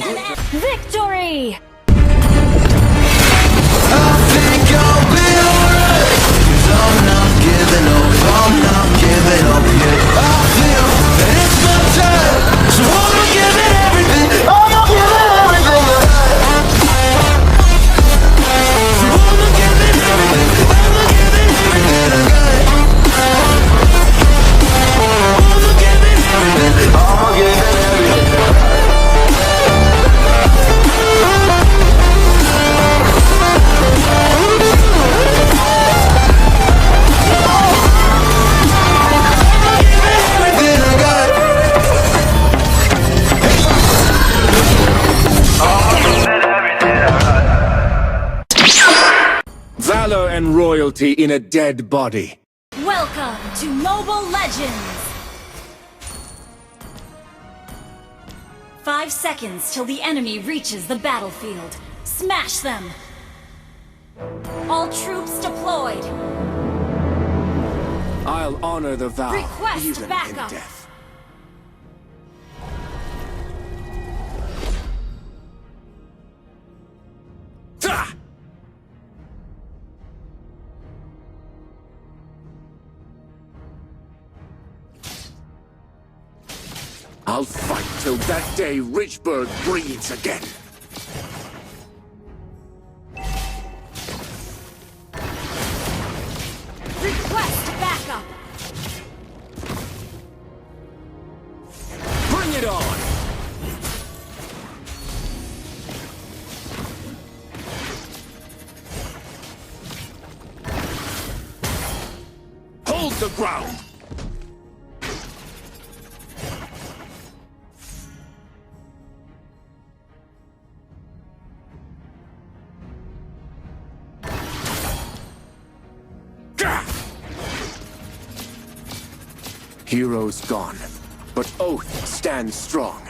Victory! Valor and royalty in a dead body. Welcome to Mobile Legends! 5 seconds till the enemy reaches the battlefield. Smash them! All troops deployed! I'll honor the vow, Request even backup. in death. Ah! I'll fight till that day Richburg breathes again. Request backup! Bring it on! Hold the ground! Heroes gone, but Oath stands strong.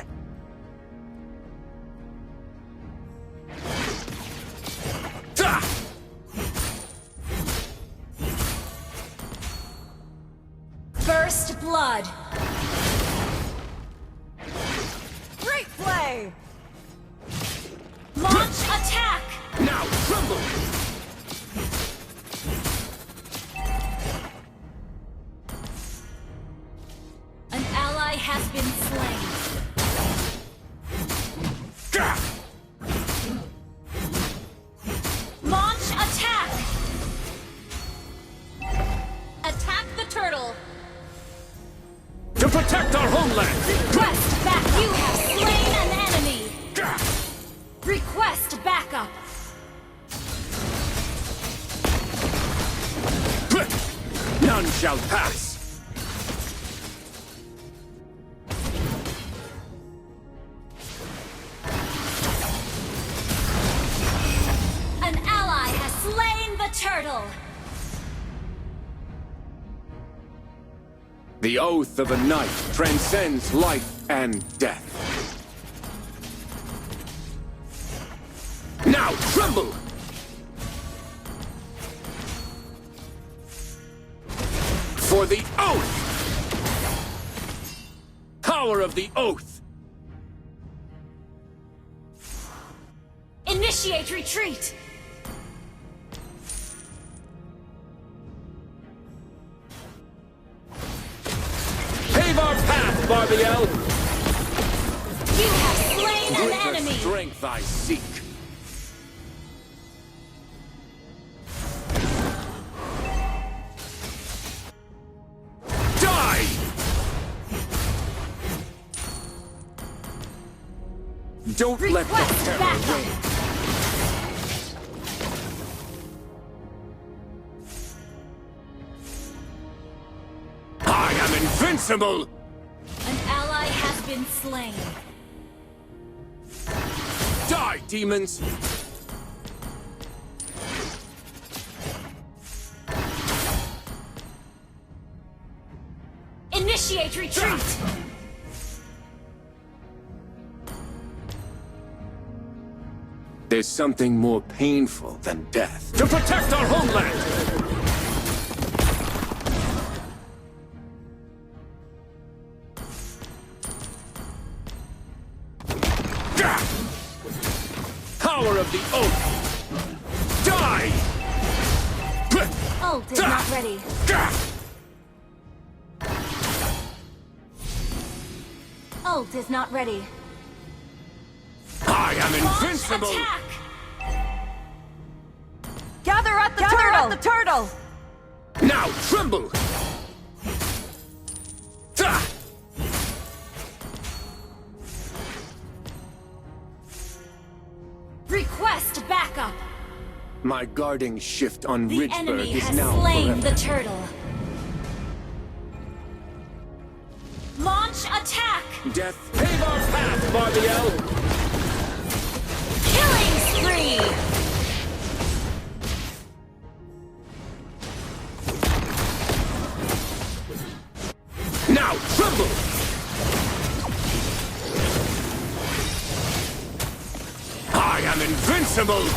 First blood! Great play! Launch attack! Now tremble! An ally has been slain. Launch attack! Attack the turtle! To protect our homeland! Request back! You have slain an enemy! Request backup! None shall pass! An ally has slain the turtle! The oath of a knight transcends life and death. Now tremble! For the oath! Power of the oath! Initiate retreat! Pave our path, Barbiel! You have slain an Greater enemy! strength I seek. Die! Don't let the Request terror backup! reign. I am invincible! An ally has been slain. Die, demons! Initiate retreat! There's something more painful than death. To protect our homeland! Power of the oath! Die! Ult is not ready. Ult is not ready. I am invincible! Launch attack! Gather at the turtle! Now tremble! Request backup! My guarding shift on The Richburg enemy is has now slain forever. the turtle. Launch attack! Death, pave our path, Barbiel! Killing spree! Now tremble! I am invincible!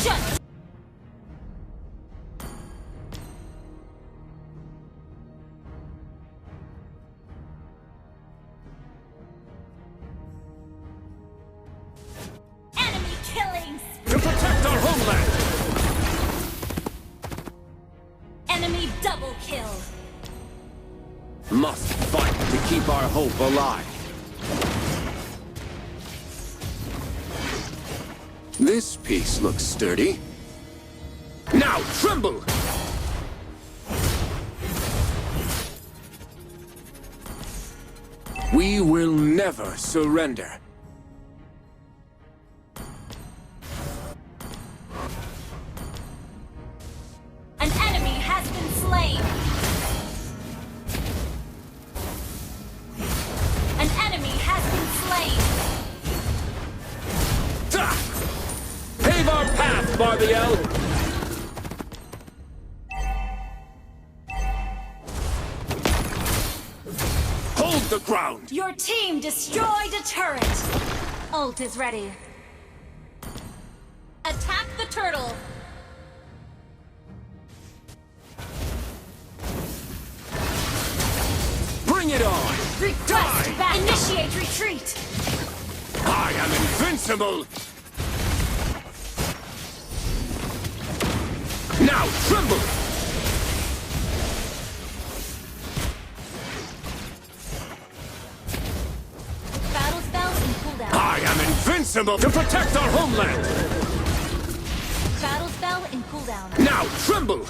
Shut! Enemy killing spree! To protect our homeland! Enemy double kill! Must fight to keep our hope alive. This piece looks sturdy. Now tremble! We will never surrender. An enemy has been slain! An enemy has been slain! Pave our path, Barbiel! Hold the ground! Your team destroyed a turret! Ult is ready. Attack the turtle! Bring it on! Request Die! back! Initiate retreat! I am invincible! Now tremble! Battle spell and cooldown. I am invincible to protect our homeland! Battle spell and cooldown. Now tremble!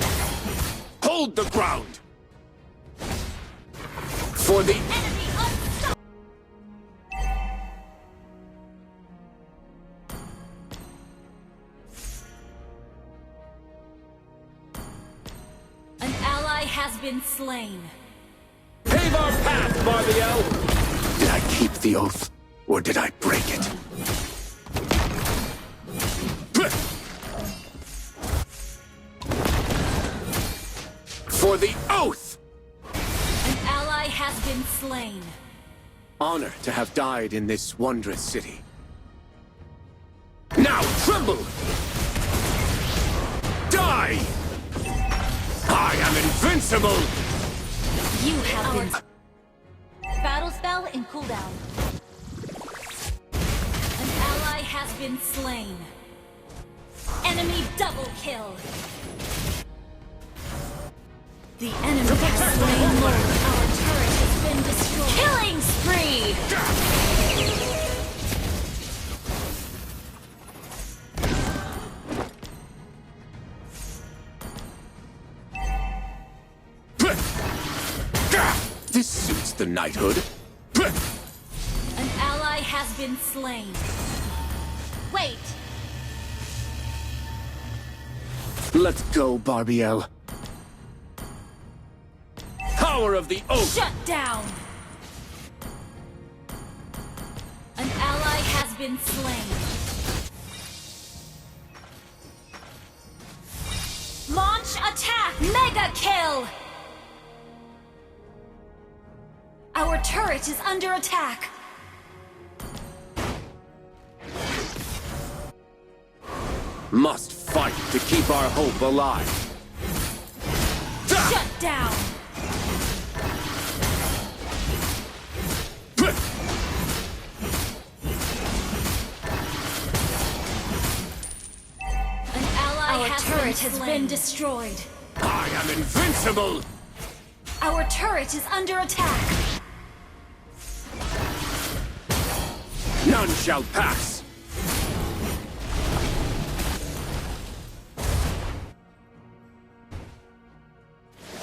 Hold the ground! For the Enemy unstoppable! An ally has been slain. pave our path, Barbiel! Did I keep the oath, or did I break it? For the oath! An ally has been slain. Honor to have died in this wondrous city. Now tremble! Die! I am invincible! You have been... Battle spell in cooldown. An ally has been slain. Enemy double kill. The enemy has slain Lord. Our turret has been destroyed. Killing spree! This suits the knighthood. An ally has been slain. Wait! Let's go, Barbiel. Power of the oath! Shut down! An ally has been slain. Launch attack! Mega kill! Our turret is under attack. Must fight to keep our hope alive. Shut down! turret has been destroyed. I am invincible! Our turret is under attack. None shall pass!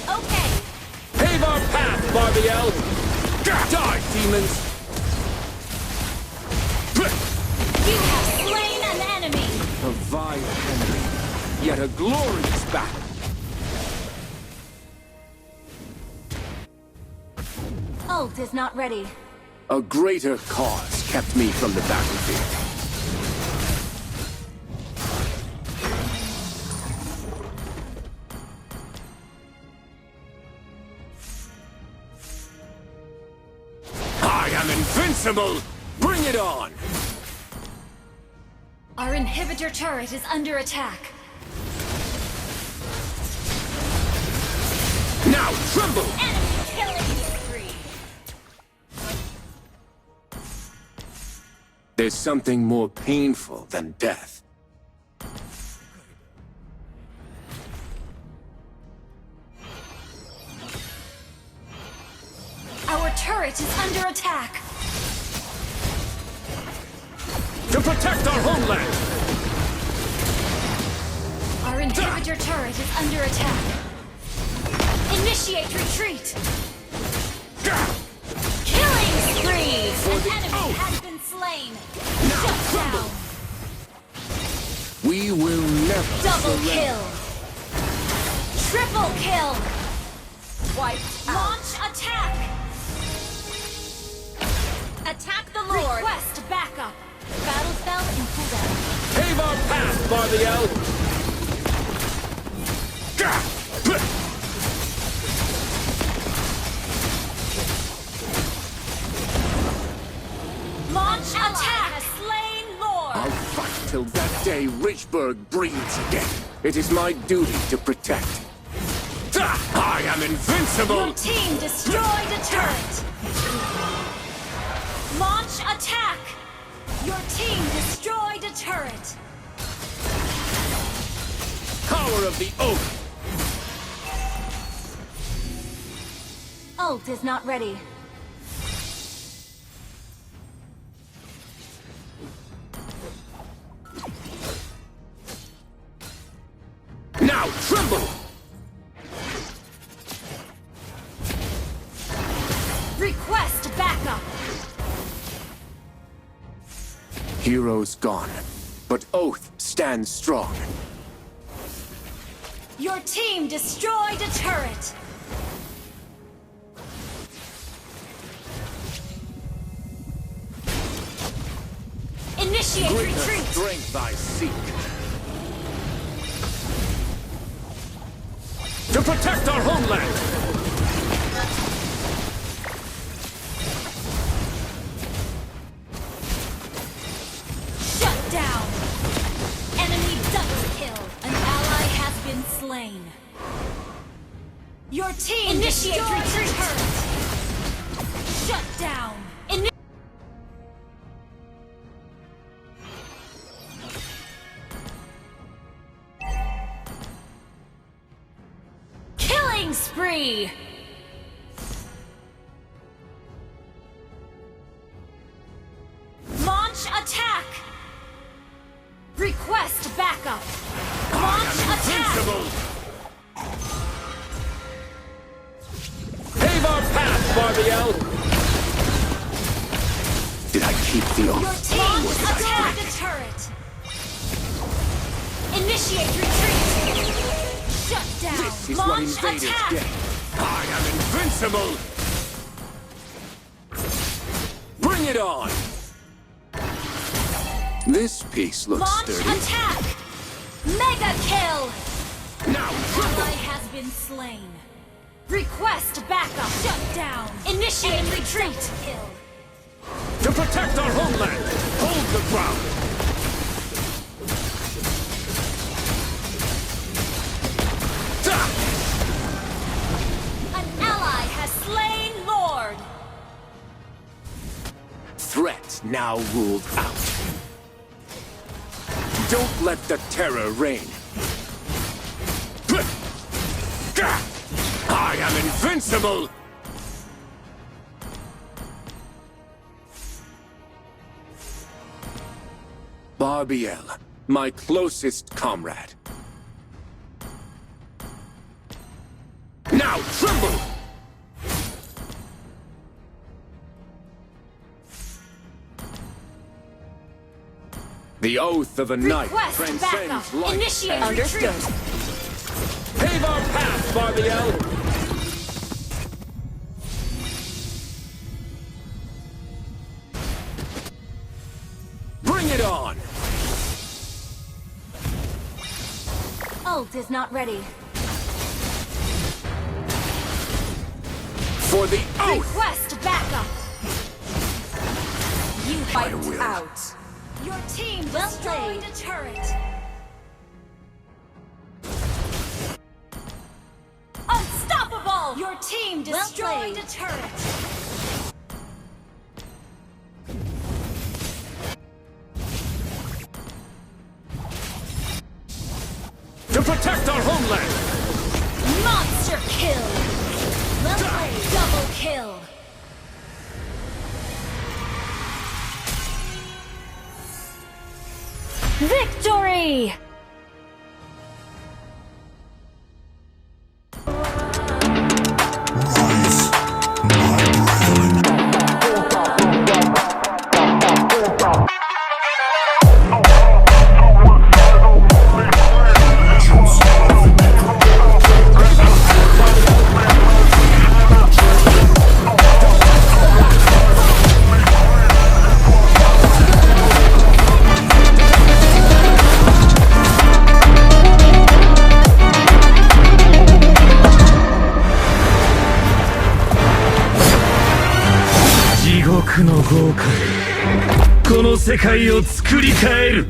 Okay. Pave our path, Barbiel! Die, demons! You have slain an enemy. A vile enemy, yet a glorious battle. Ult is not ready. A greater cause kept me from the battlefield. I am invincible! Bring it on! Our inhibitor turret is under attack. Now tremble! Enemy killing spree. There's something more painful than death. Our turret is under attack. To protect our homeland! Our inhibitor turret is under attack. Initiate retreat. Killing spree! An enemy has been slain. Shut down. We will never Double surrender. kill. Triple kill. Wiped out. Launch attack. Attack the Lord. Request backup. Battle spell in cooldown. Pave our path, Barbiel! Launch attack. Has slain Lord. I'll fight till that day Richburg breathes again. It is my duty to protect. I am invincible! Your team destroyed a turret. Launch attack. Your team destroyed a turret. Power of the oath! Ult is not ready. Now tremble! Request backup. Heroes gone, but oath stands strong. Your team destroyed a turret. Initiate Greater retreat. strength I seek. To protect our homeland! Shut down. Enemy double kill. An ally has been slain. Your team initiate retreat. Turret. Shut down. Killing spree. Launch attack. Request backup. Launch attack. Invincible! Pave our path, Barbiel! Did I keep the Your oath? team attack the turret. Initiate retreat. Shut down. This is Launch what invaders attack. get. I am invincible! Bring it on! This piece looks Launch sturdy. attack. Mega kill. Now tremble! Ally has been slain. Request backup. Shut down. Initiate retreat. Kill. To protect our homeland! Hold the ground! An ally has slain Lord. Threat now ruled out. Don't let the terror reign. I am invincible! Barbiel, my closest comrade. Now tremble! The oath of a knight Request transcends backup. life. Initiate Understood. retreat. Pave our path, Barbiel! Bring it on! Ult is not ready. For the oath! Request backup. You I fight will. out. Your team destroyed a turret. Unstoppable! Your team destroyed a turret. To protect our homeland! Monster kill! Well played. Double kill! Victory! Rise, my brethren. Legends of地獄の豪華でこの世界を作り変える。